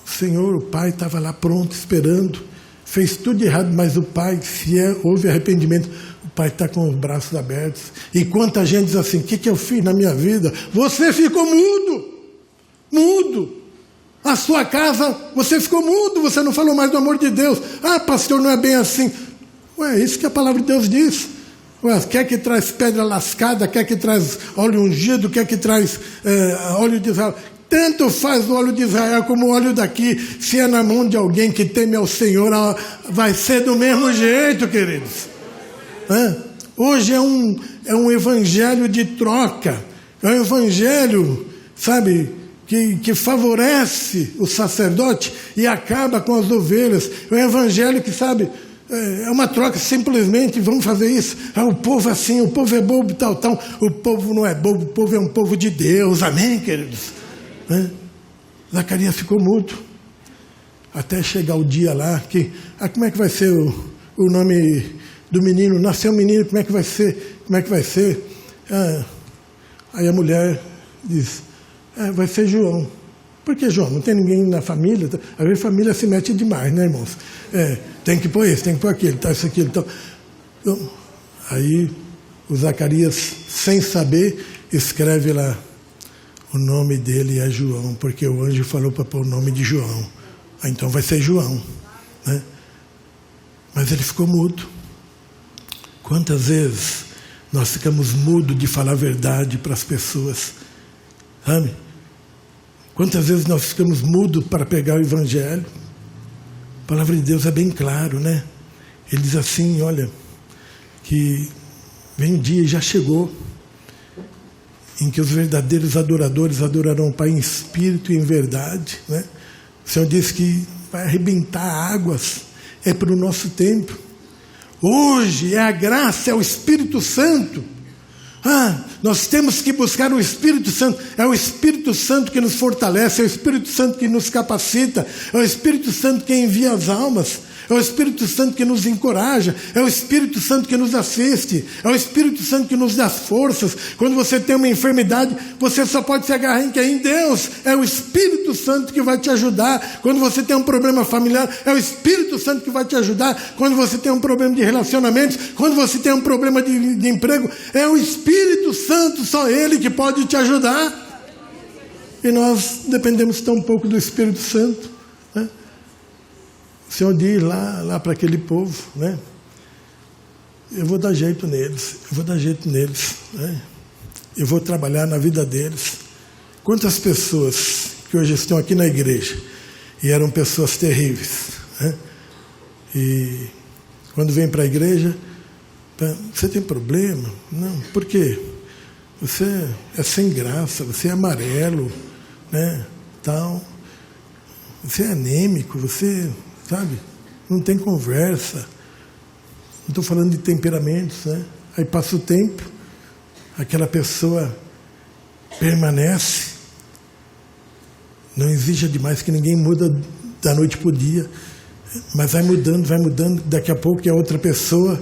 Speaker 1: O Senhor, o Pai, estava lá pronto, esperando, fez tudo de errado, mas o Pai, se houve arrependimento, o Pai está com os braços abertos. E quanta gente diz assim, o que eu fiz na minha vida? Você ficou mudo. A sua casa, você ficou mudo, você não falou mais do amor de Deus. Pastor, não é bem assim. É isso que a palavra de Deus diz. Quer que traz pedra lascada, quer que traz óleo ungido, quer que traz óleo de Israel. Tanto faz o óleo de Israel como o óleo daqui. Se é na mão de alguém que teme ao Senhor, vai ser do mesmo jeito, queridos. Hoje é um evangelho de troca. É um evangelho, sabe, que favorece o sacerdote e acaba com as ovelhas. É um evangelho que, sabe, é uma troca, simplesmente, vamos fazer isso. O povo assim, o povo é bobo, tal. O povo não é bobo, o povo é um povo de Deus. Amém, queridos? Zacarias ficou mudo. Até chegar o dia lá, como é que vai ser o nome do menino? Nasceu um menino, como é que vai ser? Como é que vai ser? Aí a mulher diz, vai ser João. Por que João? Não tem ninguém na família? Às vezes a família se mete demais, né, irmãos? Tem que pôr esse, tem que pôr aquele, tal, isso, aquilo. Então, aí o Zacarias, sem saber, escreve lá, o nome dele é João, porque o anjo falou para pôr o nome de João. Então vai ser João, né? Mas ele ficou mudo. Quantas vezes nós ficamos mudos de falar a verdade para as pessoas? Sabe? Quantas vezes nós ficamos mudos para pegar o Evangelho? A palavra de Deus é bem claro, né? Ele diz assim, olha, que vem um dia e já chegou, em que os verdadeiros adoradores adorarão o Pai em espírito e em verdade, né? O Senhor diz que vai arrebentar águas, é para o nosso tempo. Hoje é a graça, é o Espírito Santo. Nós temos que buscar o Espírito Santo. É o Espírito Santo que nos fortalece, é o Espírito Santo que nos capacita, é o Espírito Santo que envia as almas, é o Espírito Santo que nos encoraja, é o Espírito Santo que nos assiste, é o Espírito Santo que nos dá forças. Quando você tem uma enfermidade, você só pode se agarrar em Deus. É o Espírito Santo que vai te ajudar. Quando você tem um problema familiar, é o Espírito Santo que vai te ajudar. Quando você tem um problema de relacionamentos, quando você tem um problema de emprego, é o Espírito Santo, só Ele que pode te ajudar. E nós dependemos tão pouco do Espírito Santo, né? O Senhor diz lá para aquele povo, né? Eu vou dar jeito neles, né? Eu vou trabalhar na vida deles. Quantas pessoas que hoje estão aqui na igreja, e eram pessoas terríveis, né? E quando vem para a igreja, você tem problema? Não, por quê? Você é sem graça, você é amarelo, né? Tal. Você é anêmico, você, sabe, não tem conversa. Não estou falando de temperamentos, né? Aí passa o tempo, aquela pessoa permanece, não exija demais, que ninguém muda da noite para o dia, mas vai mudando, daqui a pouco é outra pessoa,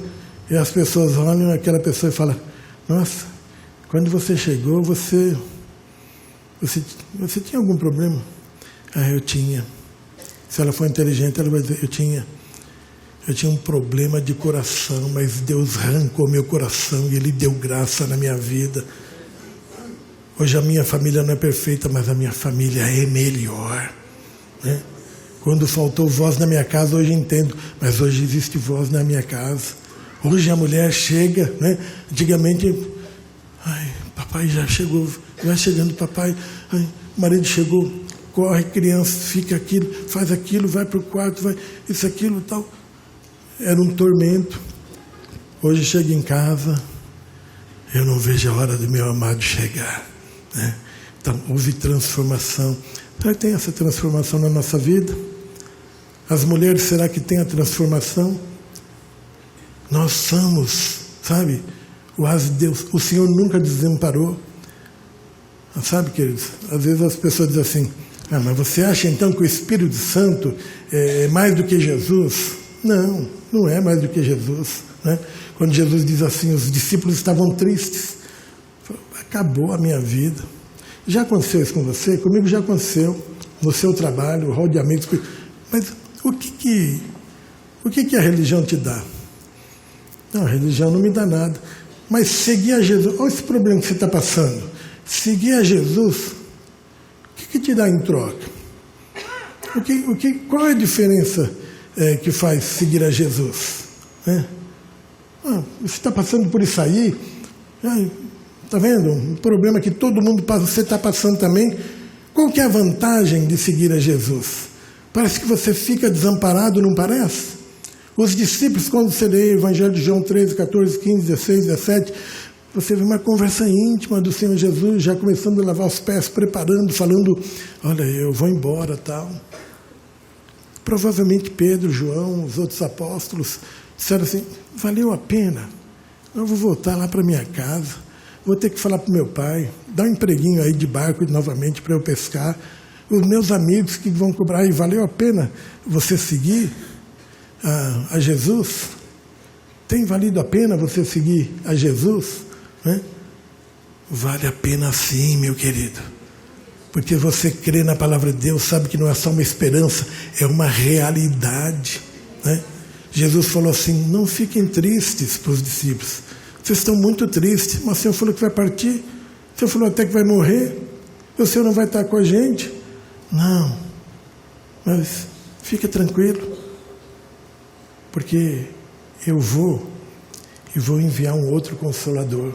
Speaker 1: e as pessoas olham aquela pessoa e falam: nossa, quando você chegou, você tinha algum problema? Ah, eu tinha. Se ela for inteligente, ela vai dizer: eu tinha um problema de coração, mas Deus arrancou meu coração e Ele deu graça na minha vida. Hoje a minha família não é perfeita, mas a minha família é melhor, né? Quando faltou voz na minha casa, hoje entendo, mas hoje existe voz na minha casa. Hoje a mulher chega, né? Antigamente, ai, papai já chegou, vai chegando papai, ai, o marido chegou, corre, criança, fica aquilo, faz aquilo, vai para o quarto, vai isso, aquilo e tal. Era um tormento. Hoje chega em casa, eu não vejo a hora do meu amado chegar, né? Então houve transformação. Será que tem essa transformação na nossa vida? As mulheres, será que tem a transformação? Nós somos, sabe, o asa de Deus. O Senhor nunca desamparou. Sabe, queridos, às vezes as pessoas dizem assim: ah, mas você acha então que o Espírito Santo é mais do que Jesus? Não, não é mais do que Jesus, né? Quando Jesus diz assim, os discípulos estavam tristes. Acabou a minha vida. Já aconteceu isso com você? Comigo já aconteceu. No seu trabalho, o rol de amigos. Mas o que a religião te dá? Não, a religião não me dá nada. Mas seguir a Jesus, olha esse problema que você está passando. Seguir a Jesus, o que te dá em troca? Qual é a diferença que faz seguir a Jesus? Você está passando por isso aí, está vendo? Um problema que todo mundo passa, você está passando também. Qual que é a vantagem de seguir a Jesus? Parece que você fica desamparado, não parece? Os discípulos, quando você lê o Evangelho de João 13, 14, 15, 16, 17, você vê uma conversa íntima do Senhor Jesus, já começando a lavar os pés, preparando, falando: olha, eu vou embora, tal. Provavelmente Pedro, João, os outros apóstolos disseram assim: valeu a pena, eu vou voltar lá para minha casa, vou ter que falar para o meu pai, dar um empreguinho aí de barco novamente para eu pescar. Os meus amigos que vão cobrar, e valeu a pena você seguir a Jesus? Tem valido a pena você seguir a Jesus? Né? Vale a pena sim, meu querido. Porque você crê na palavra de Deus, sabe que não é só uma esperança, é uma realidade, né? Jesus falou assim: não fiquem tristes para os discípulos. Vocês estão muito tristes, mas o Senhor falou que vai partir. O Senhor falou até que vai morrer. O Senhor não vai estar com a gente. Não, mas fica tranquilo, porque eu vou enviar um outro Consolador,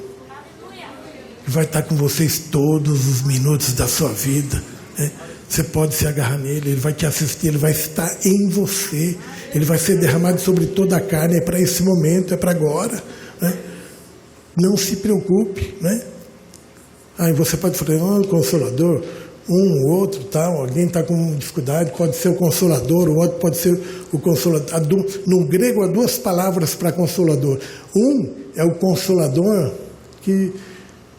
Speaker 1: que vai estar com vocês todos os minutos da sua vida, né? Você pode se agarrar nele, ele vai te assistir, ele vai estar em você, ele vai ser derramado sobre toda a carne. É para esse momento, é para agora, né? Não se preocupe, né? Aí você pode falar: o Consolador, um, outro, tal, alguém está com dificuldade, pode ser o Consolador, o outro pode ser o Consolador. No grego há duas palavras para Consolador. Um é o Consolador que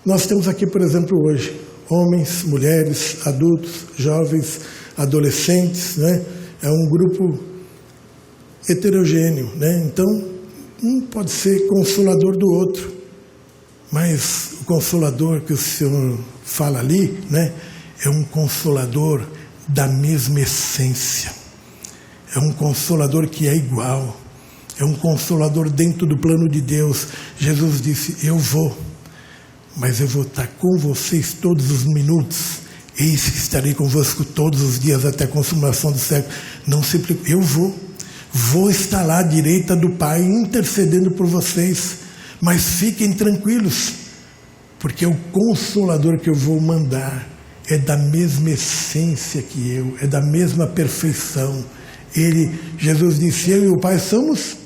Speaker 1: nós temos aqui, por exemplo, hoje. Homens, mulheres, adultos, jovens, adolescentes, né? É um grupo heterogêneo, né? Então, um pode ser consolador do outro, mas o consolador que o Senhor fala ali, né, é um consolador da mesma essência, é um consolador que é igual, é um consolador dentro do plano de Deus. Jesus disse: eu vou, mas eu vou estar com vocês todos os minutos. Eis que estarei convosco todos os dias até a consumação do século. Não se preocupe, eu vou estar lá à direita do Pai, intercedendo por vocês. Mas fiquem tranquilos, porque o Consolador que eu vou mandar, é da mesma essência que eu, é da mesma perfeição. Jesus disse, eu e o Pai somos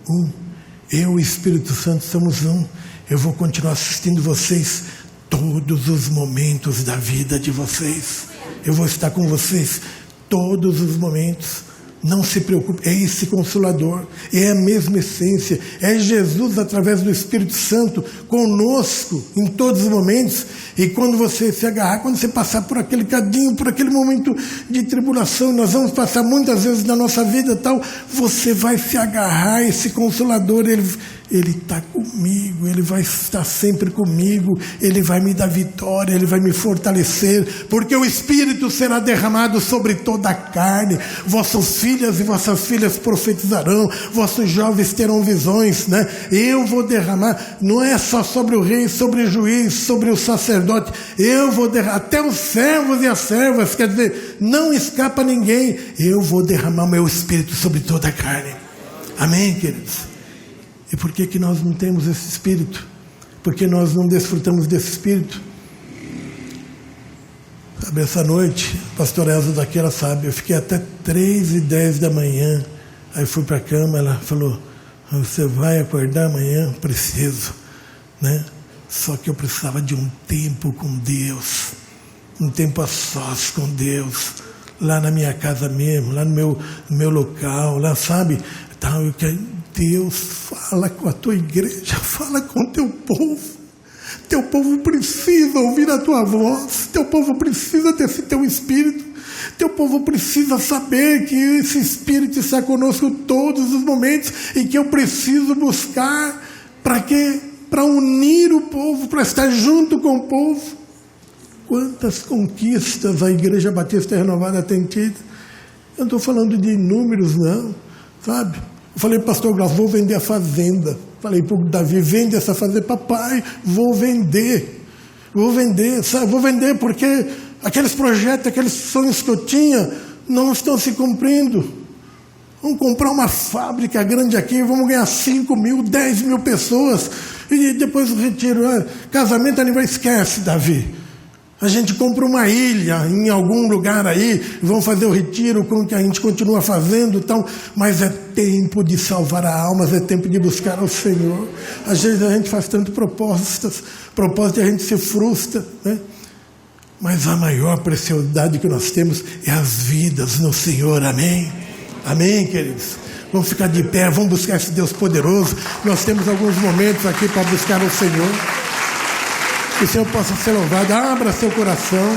Speaker 1: um. Eu e o Espírito Santo somos um. Eu vou continuar assistindo vocês todos os momentos da vida de vocês. Eu vou estar com vocês todos os momentos. Não se preocupe, é esse Consolador, é a mesma essência, é Jesus através do Espírito Santo conosco em todos os momentos. E quando você se agarrar, quando você passar por aquele cadinho, por aquele momento de tribulação, nós vamos passar muitas vezes na nossa vida tal, você vai se agarrar a esse Consolador, Ele está comigo, Ele vai estar sempre comigo, Ele vai me dar vitória, Ele vai me fortalecer, porque o Espírito será derramado sobre toda a carne, vossos filhos e vossas filhas profetizarão, vossos jovens terão visões, né? Eu vou derramar, não é só sobre o rei, sobre o juiz, sobre o sacerdote, eu vou derramar, até os servos e as servas, quer dizer, não escapa ninguém, eu vou derramar meu Espírito sobre toda a carne. Amém, queridos? E por que nós não temos esse Espírito? Por que nós não desfrutamos desse Espírito? Sabe, essa noite, a pastora Elza daqui, ela sabe, eu fiquei até 3h10 da manhã, aí fui para a cama, ela falou, você vai acordar amanhã? Preciso, né? Só que eu precisava de um tempo com Deus, um tempo a sós com Deus, lá na minha casa mesmo, lá no meu local, lá, sabe, tal, Deus, fala com a tua igreja, fala com o teu povo. Teu povo precisa ouvir a tua voz, teu povo precisa desse teu Espírito, teu povo precisa saber que esse Espírito está conosco todos os momentos e que eu preciso buscar, para quê? Para unir o povo, para estar junto com o povo. Quantas conquistas a Igreja Batista Renovada tem tido? Eu não estou falando de números não, sabe? Eu falei, pastor Glaucio, vou vender a fazenda. Falei para o Davi, vende essa fazenda. Papai, vou vender, sabe? Vou vender porque aqueles projetos, aqueles sonhos que eu tinha não estão se cumprindo. Vamos comprar uma fábrica grande aqui, vamos ganhar 5.000, 10.000 pessoas e depois o retiro. Casamento, aniversário, esquece, Davi. A gente compra uma ilha em algum lugar aí, vão fazer o retiro, como que a gente continua fazendo, então, mas é tempo de salvar almas, é tempo de buscar ao Senhor. Às vezes a gente faz tantas propostas e a gente se frustra, né? Mas a maior preciosidade que nós temos é as vidas no Senhor, amém? Amém, queridos? Vamos ficar de pé, vamos buscar esse Deus poderoso. Nós temos alguns momentos aqui para buscar o Senhor. Que o Senhor possa ser louvado. Abra seu coração.